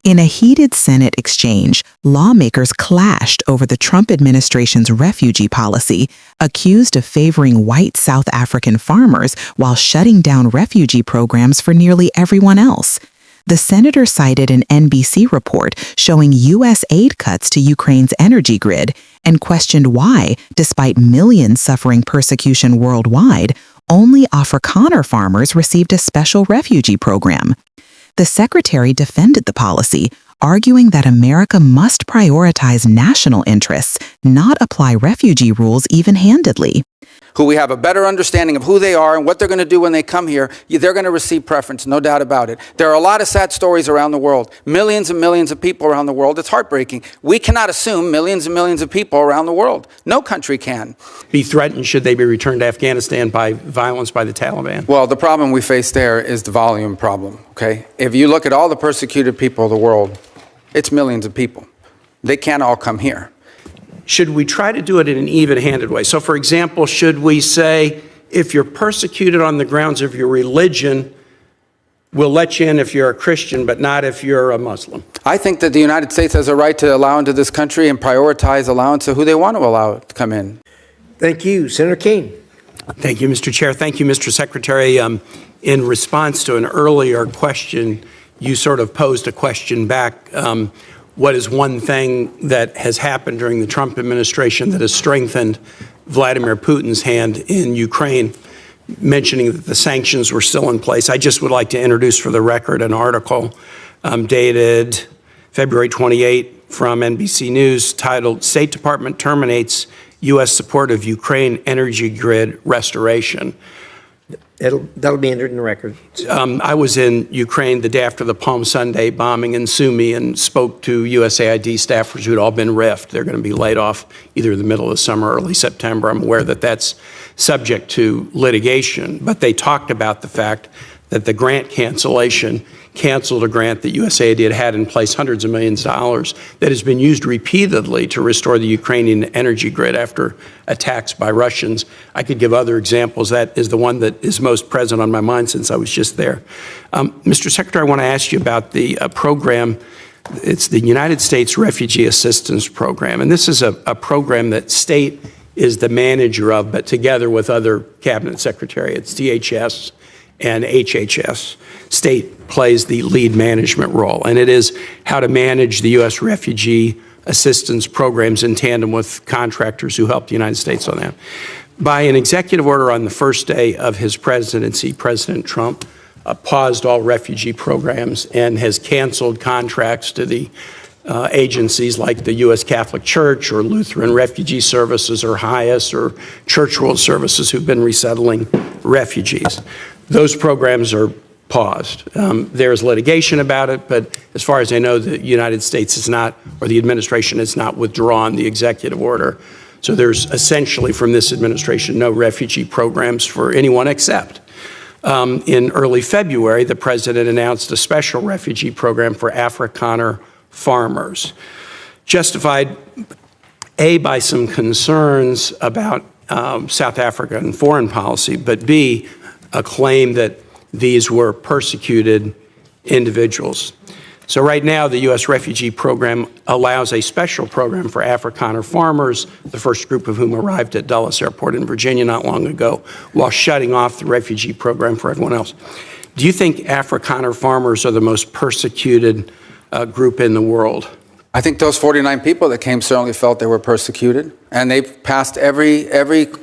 In a heated Senate exchange, lawmakers clashed over the Trump administration's refugee policy, accused of favoring white South African farmers while shutting down refugee programs for nearly everyone else. The senator cited an NBC report showing U.S. aid cuts to Ukraine's energy grid and questioned why, despite millions suffering persecution worldwide, only Afrikaner farmers received a special refugee program. The secretary defended the policy, arguing that America must prioritize national interests, not apply refugee rules even-handedly. Who we have a better understanding of who they are and what they're going to do when they come here, they're going to receive preference, no doubt about it. There are a lot of sad stories around the world, millions and millions of people around the world. It's heartbreaking. We cannot assume millions and millions of people around the world. No country can. Be threatened should they be returned to Afghanistan by violence by the Taliban? Well, the problem we face there is the volume problem, okay? If you look at all the persecuted people of the world, it's millions of people. They can't all come here. Should we try to do it in an even-handed way? So, for example, should we say, if you're persecuted on the grounds of your religion, we'll let you in if you're a Christian, but not if you're a Muslim? I think that the United States has a right to allow into this country and prioritize allowance of who they want to allow to come in. Thank you. Senator Kaine. Thank you, Mr. Chair. Thank you, Mr. Secretary. In response to an earlier question, you sort of posed a question back. What is one thing that has happened during the Trump administration that has strengthened Vladimir Putin's hand in Ukraine, mentioning that the sanctions were still in place? I just would like to introduce for the record an article dated February 28 from NBC News titled, "State Department Terminates U.S. Support of Ukraine Energy Grid Restoration." That'll be entered in the record. I was in Ukraine the day after the Palm Sunday bombing in Sumy and spoke to USAID staffers who'd all been riffed. They're going to be laid off either in the middle of the summer or early September. I'm aware that that's subject to litigation, but they talked about the fact that the grant cancellation canceled a grant that USAID had in place, hundreds of millions of dollars, that has been used repeatedly to restore the Ukrainian energy grid after attacks by Russians. I could give other examples. That is the one that is most present on my mind since I was just there. Mr. Secretary, I want to ask you about the program. It's the United States Refugee Assistance Program, and this is a program that state is the manager of, but together with other cabinet secretariats, DHS and HHS. State plays the lead management role, and it is how to manage the U.S. refugee assistance programs in tandem with contractors who help the United States on that. By an executive order on the first day of his presidency, President Trump paused all refugee programs and has canceled contracts to the agencies like the U.S. Catholic Church or Lutheran Refugee Services or HIAS or Church World Services who've been resettling refugees. Those programs are paused. There's litigation about it, but as far as I know, the United States is not, or the administration has not withdrawn the executive order. So there's essentially from this administration no refugee programs for anyone except. In early February, the president announced a special refugee program for Afrikaner farmers, justified A, by some concerns about South African foreign policy, but B, a claim that these were persecuted individuals. So right now, the U.S. refugee program allows a special program for Afrikaner farmers, the first group of whom arrived at Dulles Airport in Virginia not long ago, while shutting off the refugee program for everyone else. Do you think Afrikaner farmers are the most persecuted group in the world? I think those 49 people that came certainly felt they were persecuted, and they've passed every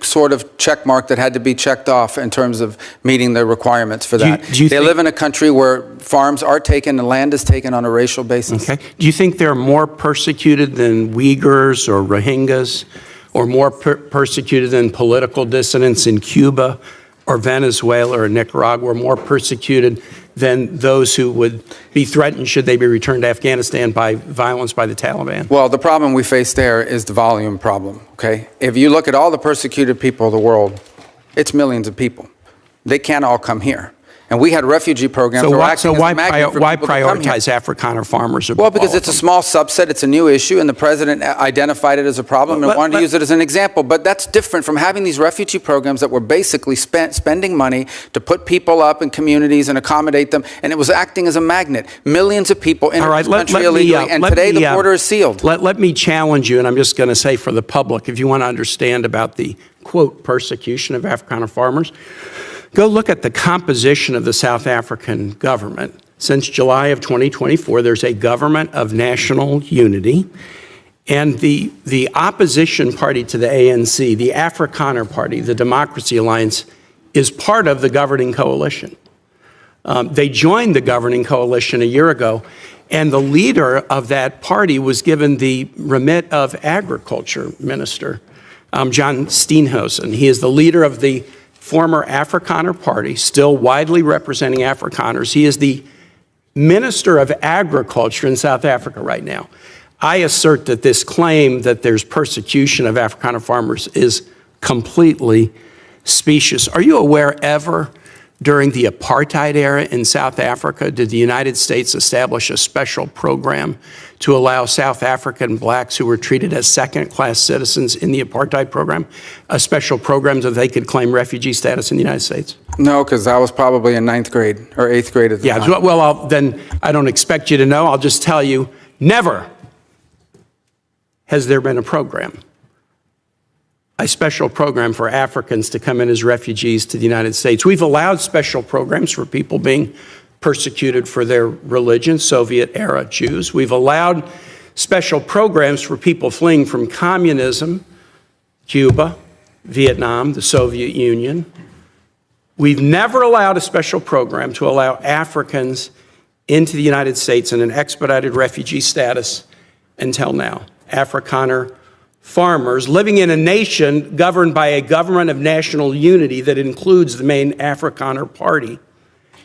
sort of check mark that had to be checked off in terms of meeting the requirements for that. They live in a country where farms are taken and land is taken on a racial basis. Okay. Do you think they're more persecuted than Uyghurs or Rohingyas, or more persecuted than political dissidents in Cuba or Venezuela or Nicaragua, or more persecuted than those who would be threatened should they be returned to Afghanistan by violence by the Taliban? Well, the problem we face there is the volume problem, okay? If you look at all the persecuted people of the world, it's millions of people. They can't all come here. And we had refugee programs. So that were why, acting as a magnet for why people to come here. prioritize Afrikaner farmers? Well, because it's a small subset, it's a new issue, and the president identified it as a problem and wanted to use it as an example. But that's different from having these refugee programs that were basically spending money to put people up in communities and accommodate them, and it was acting as a magnet. Millions of people in this country illegally, and today the border is sealed. Let me challenge you, and I'm just going to say for the public, if you want to understand about the, quote, persecution of Afrikaner farmers, go look at the composition of the South African government. Since July of 2024, there's a government of national unity, and the opposition party to the ANC, the Afrikaner Party, the Democracy Alliance, is part of the governing coalition. They joined the governing coalition a year ago, and the leader of that party was given the remit of agriculture minister, John Steenhuisen. He is the leader of the former Afrikaner Party, still widely representing Afrikaners. He is the Minister of Agriculture in South Africa right now. I assert that this claim that there's persecution of Afrikaner farmers is completely specious. Are you aware ever during the apartheid era in South Africa did the United States establish a special program to allow South African blacks who were treated as second-class citizens in the apartheid program, a special program so they could claim refugee status in the United States? No, because I was probably in 9th grade or 8th grade at the time. Yeah, well, then I don't expect you to know. I'll just tell you, never has there been a program, a special program for Africans to come in as refugees to the United States. We've allowed special programs for people being persecuted for their religion, Soviet-era Jews. We've allowed special programs for people fleeing from communism, Cuba, Vietnam, the Soviet Union. We've never allowed a special program to allow Africans into the United States in an expedited refugee status until now. Afrikaner farmers living in a nation governed by a government of national unity that includes the main Afrikaner Party.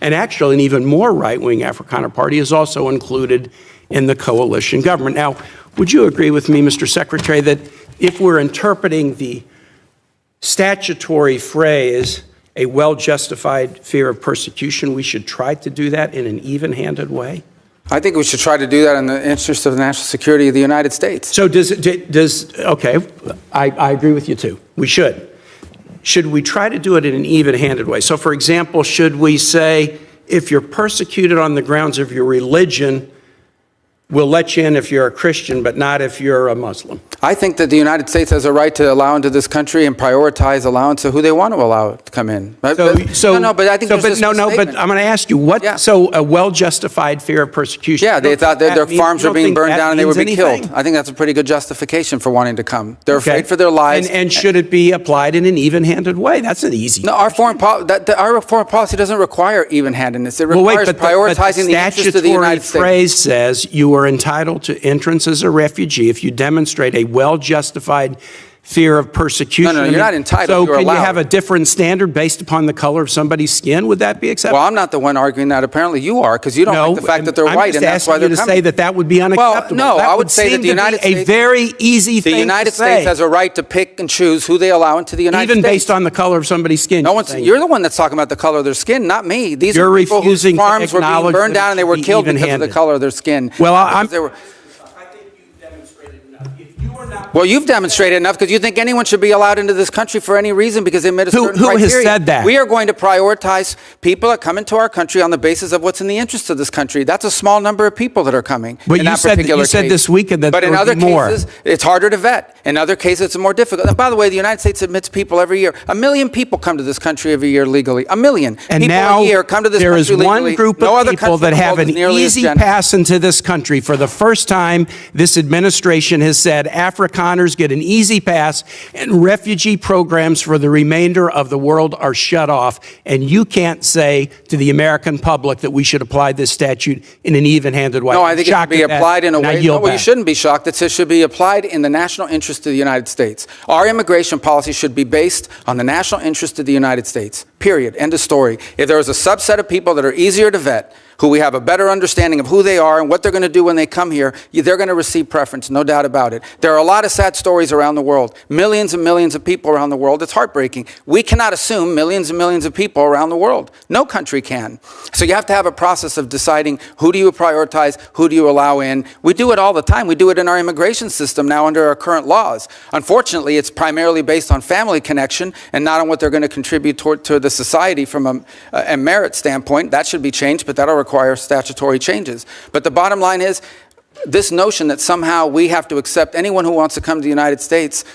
And actually, an even more right-wing Afrikaner Party is also included in the coalition government. Now, would you agree with me, Mr. Secretary, that if we're interpreting the statutory phrase, a well-justified fear of persecution, we should try to do that in an even-handed way? I think we should try to do that in the interest of the national security of the United States. So okay, I agree with you too. We should. Should we try to do it in an even-handed way? So for example, should we say, if you're persecuted on the grounds of your religion, we'll let you in if you're a Christian, but not if you're a Muslim? I think that the United States has a right to allow into this country and prioritize allowance of who they want to allow to come in. But I think there's but I'm going to ask you, so a well-justified fear of persecution? Yeah, they thought that their farms were being burned down and they would be killed. I think that's a pretty good justification for wanting to come. They're afraid for their lives. And should it be applied in an even-handed way? That's an easy. No, our foreign policy doesn't require even-handedness. It requires prioritizing the interests of the United States. The statutory phrase says you are entitled to entrance as a refugee if you demonstrate a well-justified fear of persecution. No, you're not entitled. So you're can allowed. You have a different standard based upon the color of somebody's skin? Would that be acceptable? Well, I'm not the one arguing that. Apparently you are, because you don't like the fact that they're white, and that's why they're coming. I'm just asking you to say that would be unacceptable. Well, no, I would say that the United States, a very easy thing to say. The United States has a right to pick and choose who they allow into the United States. Even based on the color of somebody's skin. You're the one that's talking about the color of their skin, not me. These are people whose farms were being burned down and they were killed because of the color of their skin. Well, Well, you've demonstrated enough because you think anyone should be allowed into this country for any reason because they met a certain criteria. Who has said that? We are going to prioritize people that come into our country on the basis of what's in the interest of this country. That's a small number of people that are coming. But you said this weekend that but there in would other be more. cases, it's harder to vet. In other cases, it's more difficult. And by the way, the United States admits people every year. 1 million people come to this country every year legally. 1 million and people now a year come to this there country legally. is one group of people that have an easy pass into this country. For the first time, this administration has said Afrikaners get an easy pass and refugee programs for the remainder of the world are shut off. And you can't say to the American public that we should apply this statute in an even-handed way. No, I think it should be applied in a way. No, you shouldn't be shocked. It should be applied in the national interest of the United States. Our immigration policy should be based on the national interest of the United States. Period. End of story. If there is a subset of people that are easier to vet, who we have a better understanding of who they are and what they're going to do when they come here, they're going to receive preference, no doubt about it. There are a lot of sad stories around the world. Millions and millions of people around the world. It's heartbreaking. We cannot assume millions and millions of people around the world. No country can. So you have to have a process of deciding who do you prioritize, who do you allow in. We do it all the time. We do it in our immigration system now under our current laws. Unfortunately, it's primarily based on family connection and not on what they're going to contribute to the society from a merit standpoint. That should be changed, but that'll require statutory changes. But the bottom line is, this notion that somehow we have to accept anyone who wants to come to the United States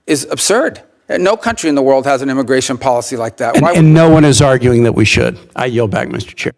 is absurd. No country in the world has an immigration policy like that. And no one is arguing that we should. I yield back, Mr. Chair.